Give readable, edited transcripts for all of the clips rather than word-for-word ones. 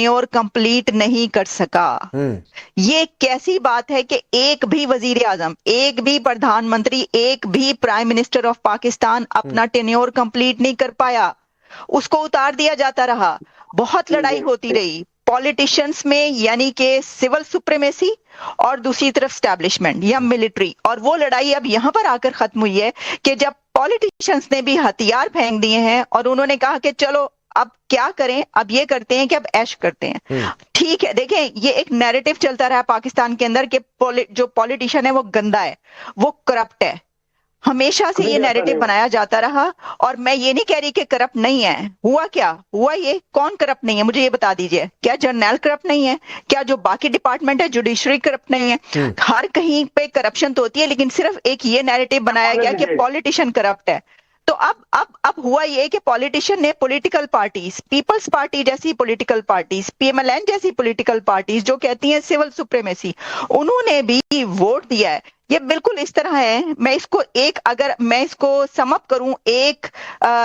Tenure complete नहीं कर सका। ये कैसी बात है कि एक भी वजीर आजम, एक भी प्रधानमंत्री, एक भी प्राइम मिनिस्टर ऑफ पाकिस्तान अपना टेन्योर कंप्लीट नहीं कर पाया, उसको उतार दिया जाता रहा। बहुत लड़ाई होती रही पॉलिटिशियंस में, यानी कि सिविल सुप्रीमेसी और दूसरी तरफ स्टैब्लिशमेंट या मिलिट्री, और वो लड़ाई अब यहां पर आकर खत्म हुई है कि जब पॉलिटिशियंस ने भी हथियार फेंक दिए हैं और उन्होंने कहा कि चलो अब क्या करें, अब ये करते हैं कि अब ऐश करते हैं। ठीक है, देखें, ये एक नैरेटिव चलता रहा पाकिस्तान के अंदर कि जो पॉलिटिशियन है वो गंदा है, वो करप्ट है, हमेशा से ये नैरेटिव बनाया जाता रहा। और मैं ये नहीं कह रही कि करप्ट नहीं है, हुआ क्या हुआ, ये कौन करप्ट नहीं है मुझे ये बता दीजिए। क्या जर्नल करप्ट नहीं है? क्या जो बाकी डिपार्टमेंट है जुडिशरी करप्ट नहीं है? हर कहीं पे करप्शन तो होती है, लेकिन सिर्फ एक ये नैरेटिव बनाया गया कि पॉलिटिशियन करप्ट है। तो अब हुआ ये कि पॉलिटिशियन ने पॉलिटिकल पार्टीज, पीपल्स पार्टी जैसी पॉलिटिकल पार्टीज, पीएमएलएन जैसी पॉलिटिकल पार्टीज जो कहती हैं सिविल सुप्रीमेसी, उन्होंने भी वोट दिया है। ये बिल्कुल इस तरह है, अगर मैं इसको सम अप करूं एक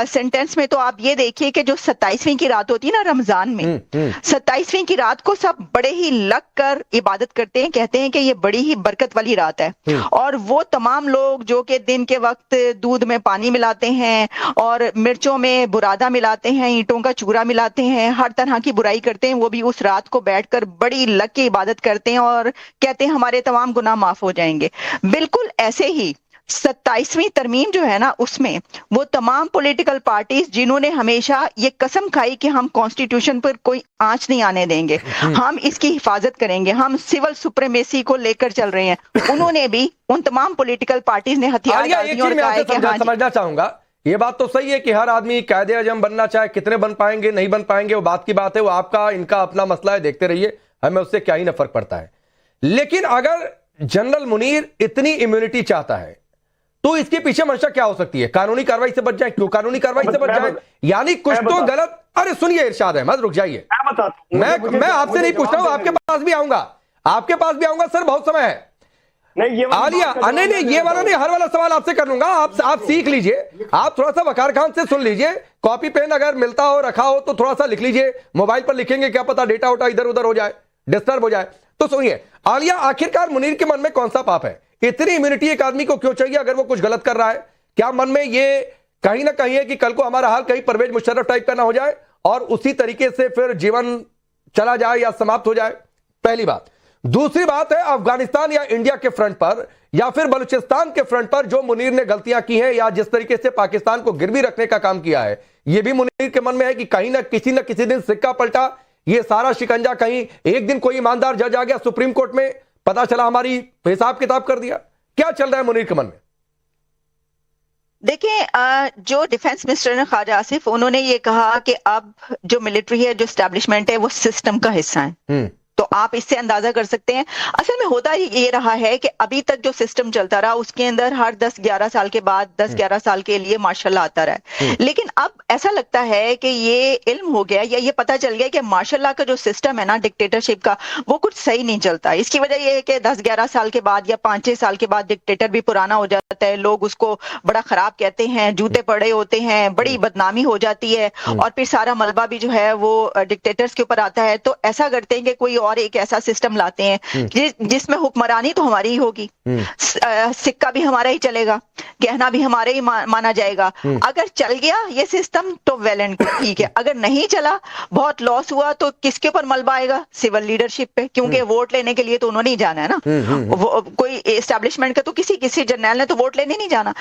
सेंटेंस में, तो आप ये देखिए कि जो 27वीं की रात होती है ना रमजान में, 27वीं की रात को सब बड़े ही लग कर इबादत करते हैं, कहते हैं कि ये बड़ी ही बरकत वाली रात है। और वो तमाम लोग जो कि दिन के वक्त दूध में पानी मिलाते हैं और मिर्चों में बुरादा मिलाते हैं, ईंटों का चूरा मिलाते हैं, हर तरह की बुराई करते हैं, वो भी उस रात को बैठकर बड़ी लग के इबादत करते हैं और कहते हैं हमारे तमाम गुनाह माफ हो जाएंगे। बिल्कुल ऐसे ही 27वीं तरमीम जो है ना, उसमें वो तमाम पॉलिटिकल पार्टीज जिन्होंने हमेशा ये कसम खाई कि हम कॉन्स्टिट्यूशन पर कोई आंच नहीं आने देंगे, हम इसकी हिफाजत करेंगे, हम सिविल सुप्रीमेसी को लेकर चल रहे हैं, उन्होंने भी, उन तमाम पॉलिटिकल पार्टीज ने हथियार डाल दिए और कहा है कि हाँ, समझना चाहूंगा, ये बात तो सही है कि हर आदमी कायदे आजम बनना चाहे, कितने बन पाएंगे नहीं बन पाएंगे वो बात की बात है, वो आपका इनका अपना मसला है, देखते रहिए, हमें उससे क्या ही ना फर्क पड़ता है। लेकिन अगर जनरल मुनीर इतनी इम्यूनिटी चाहता है तो इसके पीछे मंशा क्या हो सकती है? कानूनी कार्रवाई से बच जाए? क्यों कानूनी कार्रवाई से बच जाए? यानी कुछ तो गलत। अरे सुनिए इरशाद अहमद, रुक जाइए, मैं आपसे नहीं पूछ रहा हूं, आपके पास भी आऊंगा, आपके पास भी आऊंगा सर, बहुत समय है। आलिया, नहीं, ये वाला नहीं, हर वाला सवाल आपसे कर लूंगा, आप सीख लीजिए, आप थोड़ा सा वकार खान से सुन लीजिए, कॉपी पेन अगर मिलता हो रखा हो तो थोड़ा सा लिख लीजिए, मोबाइल पर लिखेंगे क्या पता डेटा उटा इधर उधर हो जाए, डिस्टर्ब हो जाए। तो सुनिए आलिया, आखिरकार मुनीर के मन में कौन सा पाप है? इतनी इम्यूनिटी एक आदमी को क्यों चाहिए अगर वो कुछ गलत कर रहा है? क्या मन में ये कहीं ना कहीं है कि कल को हमारा हाल कहीं परवेज मुशर्रफ टाइप का ना हो जाए और उसी तरीके से फिर जीवन चला जाए या समाप्त हो जाए? पहली बात। दूसरी बात है, अफगानिस्तान या इंडिया के फ्रंट पर या फिर बलूचिस्तान के फ्रंट पर जो मुनीर ने गलतियां की हैं या जिस तरीके से पाकिस्तान को गिरवी रखने का काम किया है, यह भी मुनीर के मन में है कि कहीं ना किसी दिन सिक्का पलटा, ये सारा शिकंजा कहीं एक दिन कोई ईमानदार जज आ गया सुप्रीम कोर्ट में, पता चला हमारी हिसाब किताब कर दिया। क्या चल रहा है मुनीर के मन में? देखिए, जो डिफेंस मिनिस्टर ने ख्वाजा आसिफ, उन्होंने ये कहा कि अब जो मिलिट्री है, जो एस्टैब्लिशमेंट है, वो सिस्टम का हिस्सा है। तो आप इससे अंदाजा कर सकते हैं। असल में होता ये रहा है कि अभी तक जो सिस्टम चलता रहा उसके अंदर हर 10-11 साल के बाद 10-11 साल के लिए मार्शल लॉ आता रहा है। लेकिन अब ऐसा लगता है कि ये इल्म हो गया या ये पता चल गया कि मार्शल लॉ का जो सिस्टम है ना, डिक्टेटरशिप का, वो कुछ सही नहीं चलता। इसकी वजह ये है कि 10-11 साल के बाद या 5-6 साल के बाद डिक्टेटर भी पुराना हो जाता है, लोग उसको बड़ा खराब कहते हैं, जूते पड़े होते हैं, बड़ी बदनामी हो जाती है और फिर सारा मलबा भी जो है वो डिक्टेटर्स के ऊपर आता है। तो ऐसा करते हैं कि कोई और एक ऐसा सिस्टम लाते हैं जिसमें हुक्मरानी तो हमारी ही होगी, सिक्का भी हमारा ही चलेगा, गहना भी हमारे ही माना जाएगा। अगर चल गया ये सिस्टम तो वेल एंड गुड, ठीक है। अगर नहीं चला, बहुत लॉस हुआ, तो किसके ऊपर मलबा आएगा? सिविल लीडरशिप पे, क्योंकि वोट लेने के लिए तो उन्होंने ही जाना है ना। कोई एस्टैब्लिशमेंट का तो किसी जर्नल ने तो वोट लेने नहीं जाना।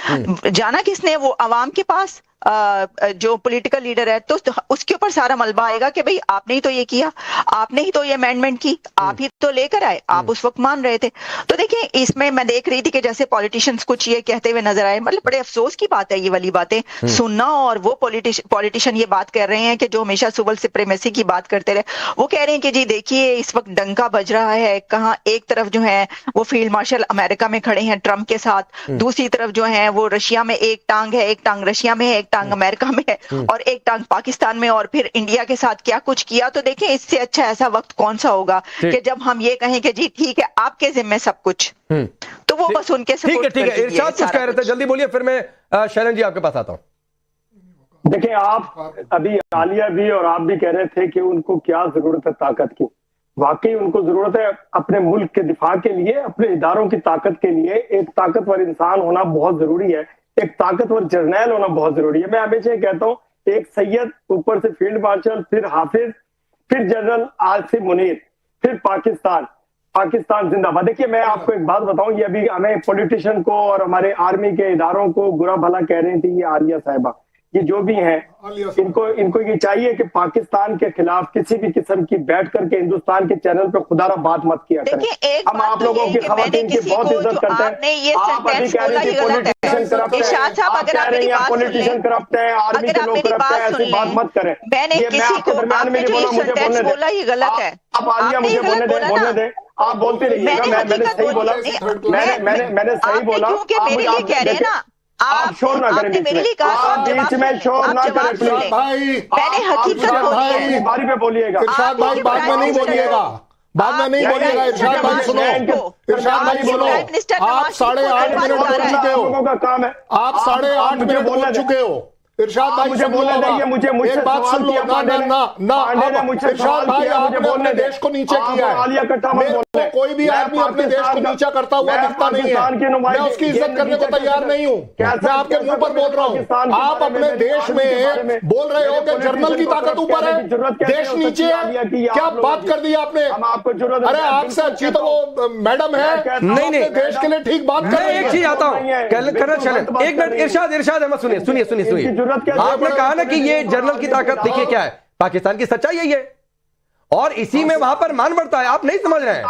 जाना किसने? वो अवाम के पास, जो पॉलिटिकल लीडर है, तो उसके ऊपर सारा मलबा आएगा कि भाई आपने ही तो ये किया, आपने ही तो ये अमेंडमेंट की, आप ही तो लेकर आए, आप उस वक्त मान रहे थे। तो देखिए, इसमें मैं देख रही थी कि जैसे पॉलिटिशियंस कुछ ये कहते हुए नजर आए, मतलब बड़े अफसोस की बात है ये वाली बातें सुनना। और वो पॉलिटिशियन ये बात कर रहे हैं कि जो हमेशा सिविल सुप्रीमेसी की बात करते रहे, वो कह रहे हैं कि जी देखिए इस वक्त डंका बज रहा है, कहाँ एक तरफ जो है वो फील्ड मार्शल अमेरिका में खड़े हैं ट्रंप के साथ, दूसरी तरफ जो है वो रशिया में एक टांग है, एक टांग रशिया में है, एक टांग अमेरिका में है और एक टांग पाकिस्तान में, और फिर इंडिया के साथ क्या कुछ किया। तो देखें, इससे अच्छा ऐसा वक्त कौन सा होगा कि जब हम ये कहें कि जी ठीक है आपके जिम्मे सब कुछ, तो वो बस उनके ठीक है। इरशाद कुछ कह रहे थे, जल्दी बोलिए, फिर मैं शरण जी आपके पास आता हूं। देखिए, आप अभी आलिया भी और आप भी कह रहे थे कि उनको क्या जरूरत है ताकत की। वाकई उनको जरूरत है अपने मुल्क के दिफा के लिए, अपने इदारों की ताकत के लिए एक ताकतवर इंसान होना बहुत जरूरी है, एक ताकतवर जर्नैल होना बहुत जरूरी है। मैं हमेशा ये कहता हूँ, एक सैयद, ऊपर से फील्ड मार्शल, फिर हाफिज, फिर जनरल, आज से मुनीर, फिर पाकिस्तान। पाकिस्तान जिंदाबाद। देखिए, मैं आपको एक बात बताऊं, ये अभी हमें पॉलिटिशियन को और हमारे आर्मी के इदारों को बुरा भला कह रही थी ये आलिया साहिबा, ये जो भी हैं, इनको ये चाहिए कि पाकिस्तान के खिलाफ किसी भी किस्म की बैठ करके हिंदुस्तान के चैनल पर खुदारा बात मत किया करें। हम आप लोगों की खवातीन की बहुत इज्जत करते हैं। आप अभी कह रहे थे पॉलिटिशियन करप्ट है, आप कह रहे हैं पॉलिटिशियन करप्ट है, आर्मी के लोग करप्ट है, ऐसी बात मत करें। मैंने किसी को दरमियान में बोला, मुझे बोलने बोला ये गलत है। आप आलिया मुझे बोलने दे, आप बोलते रहिएगा। मैंने सही बोला, मैंने सही बोला। मेरे लिए कह रहे हैं ना, आप शोर ना करें, आप बीच में शोर ना करें प्लीज। मैंने हकीकत बोली है। बारी पे बोलिएगा। इरशाद भाई बाद में नहीं बोलिएगा, बाद में नहीं बोलिएगा। इरशाद भाई सुनो, इरशाद भाई सुनो, आप 8.5 मिनट बोल चुके हो, काम है। आप 8.5 मिनट बोल चुके हो। इरशाद भाई मुझे बोलने देंगे, मुझे एक बात सुन लो ना, इरशाद भाई आपने अपने देश को नीचे किया है। मेरे को कोई भी आदमी अपने देश को नीचा करता हुआ दिखता नहीं है, मैं उसकी इज्जत करने को तैयार नहीं हूँ। मैं आपके मुंह पर बोल रहा हूँ, आप अपने देश में बोल रहे हो कि जर्नल की ताकत ऊपर है, देश नीचे है। क्या बात कर दी आपने? अरे आपसे अच्छी तो वो मैडम है, नहीं देश के लिए ठीक बात कर रही है। एक चीज आता हूँ, एक मिनट, इरशाद अहमद सुनिए। आपने कहा ना कि ये जनरल की ताकत, देखिए क्या है, पाकिस्तान की सच्चाई यही है और इसी में वहां पर मान बढ़ता है। आप नहीं समझ रहे हैं,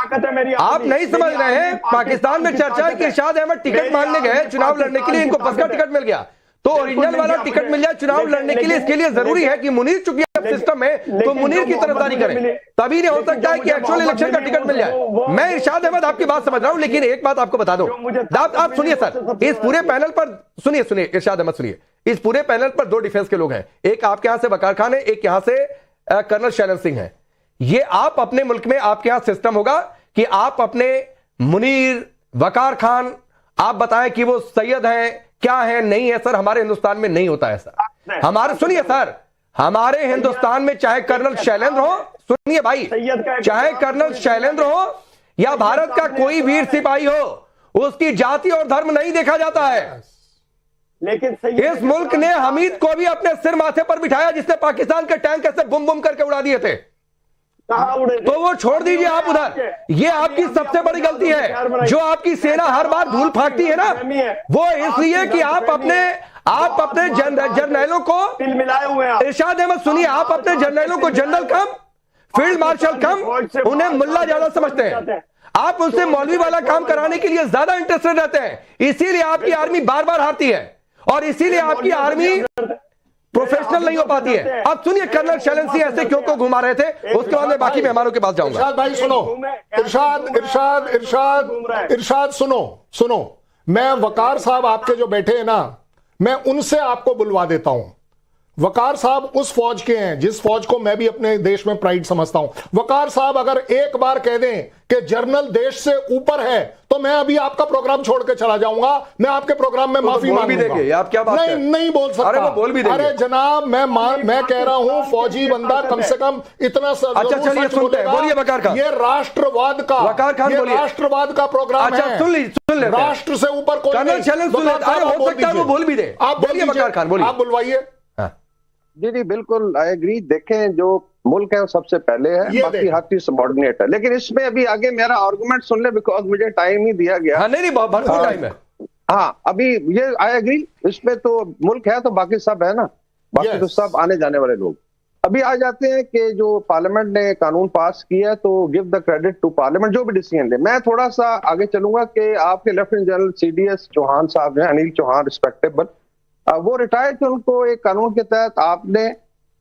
आप नहीं समझ रहे हैं। पाकिस्तान में चर्चा है कि इरशाद अहमद टिकट मांगने गए चुनाव लड़ने के लिए, इनको बस का टिकट मिल गया, तो ओरिजिनल वाला टिकट मिल जाए चुनाव लड़ने के लिए। इसके लिए जरूरी है कि मुनीर, चूंकि सिस्टम में तो मुनीर की तरफदारी करें, तभी नहीं हो सकता है कि एक्चुअल इलेक्शन का टिकट मिल जाए। मैं इरशाद अहमद आपकी बात समझ रहा हूं, लेकिन एक बात आपको बता दूं, आप सुनिए सर, इस पूरे पैनल पर सुनिए इरशाद अहमद सुनिए, इस पूरे पैनल पर 2 डिफेंस के लोग हैं, एक आपके यहां से वकार खान है, एक यहां से कर्नल शैलन सिंह है। ये आप अपने मुल्क में, आपके यहां सिस्टम होगा कि आप अपने मुनीर, वकार खान, आप बताएं कि वो सैयद हैं, क्या है, नहीं है। सर हमारे हिंदुस्तान में नहीं होता है सर। हमारे, सुनिए सर, हमारे हिंदुस्तान में चाहे कर्नल शैलेंद्र हो, सुनिए भाई, चाहे कर्नल शैलेंद्र हो या भारत का कोई वीर सिपाही हो, उसकी जाति और धर्म नहीं देखा जाता है। लेकिन इस मुल्क ने हमीद को भी अपने सिर माथे पर बिठाया, जिसने पाकिस्तान के टैंक ऐसे बुम बुम करके उड़ा दिए थे। तो वो छोड़ दीजिए आप उधर, ये आपकी सबसे बड़ी गलती है जो आपकी सेना हर बार भूल फाकती है ना, वो इसलिए कि आप अपने जर्नैलों को, इरशाद अहमद सुनिए, आप अपने जर्नैलों को जनरल कम, फील्ड मार्शल कम, उन्हें मुल्ला ज्यादा समझते हैं। आप उनसे मौलवी वाला काम कराने के लिए ज्यादा इंटरेस्टेड रहते हैं, इसीलिए आपकी आर्मी बार बार हारती है और इसीलिए आपकी आर्मी प्रोफेशनल नहीं हो पाती है। अब सुनिए कर्नल शैलन सिंह ऐसे क्यों को घुमा रहे थे, उसके बाद मैं बाकी मेहमानों के पास जाऊंगा। इरशाद भाई सुनो, इरशाद सुनो, मैं वकार साहब आपके जो बैठे हैं ना, मैं उनसे आपको बुलवा देता हूं। वकार साहब उस फौज के हैं जिस फौज को मैं भी अपने देश में प्राइड समझता हूं। वकार साहब अगर एक बार कह दें कि जर्नल देश से ऊपर है तो मैं अभी आपका प्रोग्राम छोड़ के चला जाऊंगा, मैं आपके प्रोग्राम में माफी मांगूंगा। आप क्या बात नहीं बोल सकता। अरे वो बोल भी देंगे। अरे जनाब, मैं कह रहा हूं फौजी बंदा कम से कम इतना अच्छा चलिए सुनते हैं, बोलिए वकार खान। ये राष्ट्रवाद का, ये राष्ट्रवाद का प्रोग्राम है। सुन ले, राष्ट्र से ऊपर कोई कर्नल शैलन सिंह, हो सकता है वो बोल भी दे। आप बोलिए वकार खान, बोलिए, आप बुलवाइए। जी बिल्कुल, आई एग्री। देखें, जो मुल्क है वो सबसे पहले है, बाकी हर चीज सबऑर्डिनेट है। लेकिन इसमें अभी आगे मेरा आर्गुमेंट सुन ले, बिकॉज मुझे टाइम ही दिया गया। हाँ, नहीं भरपूर टाइम है। हाँ, अभी ये आई एग्री, इसमें तो मुल्क है तो बाकी सब है ना, बाकी तो सब आने जाने वाले लोग। अभी आ जाते हैं कि जो पार्लियामेंट ने कानून पास किया है तो give the credit to parliament, जो भी डिसीजन ले। मैं थोड़ा सा आगे चलूंगा कि आपके लेफ्टिनेंट जनरल CDS चौहान साहब हैं, अनिल चौहान, रिस्पेक्टेबल, वो रिटायर्ड थे, उनको एक कानून के तहत आपने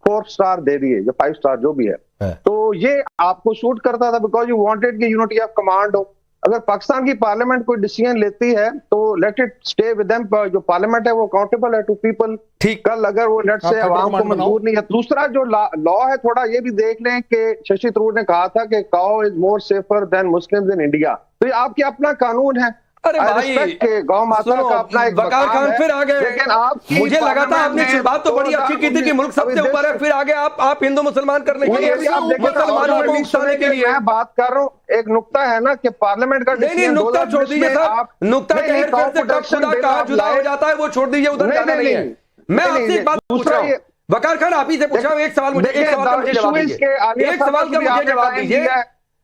4 स्टार दे दिए या 5 स्टार जो भी है। तो ये आपको सूट करता था बिकॉज यू वांटेड कि यूनिटी ऑफ कमांड हो। अगर पाकिस्तान की पार्लियामेंट कोई डिसीजन लेती है तो let it stay with them. जो पार्लियामेंट है वो अकाउंटेबल है टू पीपल। कल अगर वो लेट से आवाम को मंजूर नहीं है। दूसरा जो लॉ है, थोड़ा ये भी देख लें कि शशि थरूर ने कहा था कि cow is more safer than Muslims in India. तो ये आपके अपना कानून है, अरे भाई गौ माता का अपना एक वकार खान फिर आ गए। लेकिन आप मुझे लगा था आपने बात तो बड़ी अच्छी की थी कि मुल्क सबसे ऊपर है, फिर आगे आप हिंदू मुसलमान करने के लिए, मुसलमानों को उकसाने के लिए। मैं बात कर रहा हूँ, एक नुक्ता है ना कि पार्लियामेंट का नहीं, नुक्ता छोड़ दीजिए साहब, नुक्ता के हेर फेर से कब खुदा कहाँ जुदा हो जाता है वो छोड़ दीजिए, उधर जाना नहीं है। मैं आपसे एक बात पूछ रहा हूँ, वकार खान आप ही से पूछ रहा हूँ, एक सवाल मुझे, एक सवाल का मुझे जवाब दीजिए, एक सवाल का मुझे जवाब दीजिए,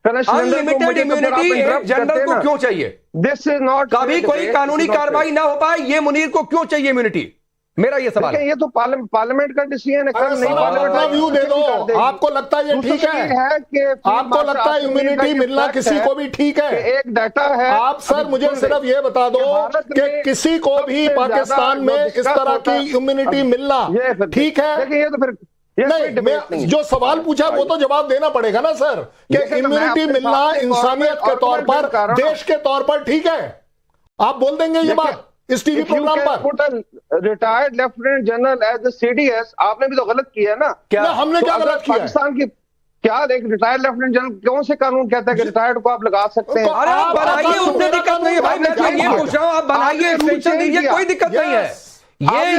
अनलिमिटेड इम्यूनिटी जनरल को क्यों चाहिए? दिस इज नॉट, कभी कोई कानूनी कार्रवाई ना हो पाए ये मुनीर को क्यों चाहिए इम्यूनिटी? मेरा ये सवाल है। ये तो पार्लियामेंट का डिसीजन है, कल नहीं पार्लियामेंट व्यू दे दो। आपको लगता है ये ठीक है कि आपको लगता है इम्यूनिटी मिलना किसी को भी ठीक है? एक डाटा है। आप सर मुझे सिर्फ ये बता दो कि किसी को भी पाकिस्तान में इस तरह की इम्यूनिटी मिलना ठीक है? ये तो फिर नहीं, मैं जो सवाल पूछा वो तो जवाब देना पड़ेगा ना सर, कि इम्यूनिटी मिलना इंसानियत के तौर पर, देश के तौर पर ठीक है? आप बोल देंगे ये बात इस टीवी प्रोग्राम पर? Retired lieutenant general as the CDS, आपने भी तो गलत किया है ना? क्या हमने क्या गलत किया? पाकिस्तान की क्या एक रिटायर्ड लेफ्टिनेंट जनरल कौन से कानून कहता है कि रिटायर्ड को आप लगा सकते हैं? अरे आप बनाइए, उससे दिक्कत नहीं है भाई, मैं तो ये पूछ रहा हूँ, आप बनाइए, एक्सटेंशन दीजिए, कोई दिक्कत नहीं है।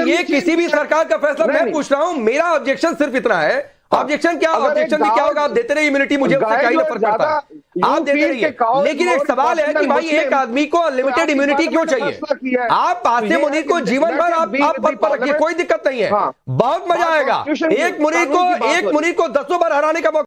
ये किसी भी सरकार का फैसला, मैं पूछ रहा हूं, मेरा ऑब्जेक्शन सिर्फ इतना है। ऑब्जेक्शन क्या, ऑब्जेक्शन भी क्या होगा? आप देते रहे इम्यूनिटी, मुझे उससे क्या ही फर्क पड़ता है, आप देते रहिए। लेकिन एक सवाल है कि भाई एक आदमी को अनलिमिटेड इम्यूनिटी क्यों चाहिए? आप आसिम मुनीर को जीवन भर आप पद पर रखिए, कोई दिक्कत नहीं है, बहुत मजा आएगा। एक मुनीर को 10 बार हराने का मौका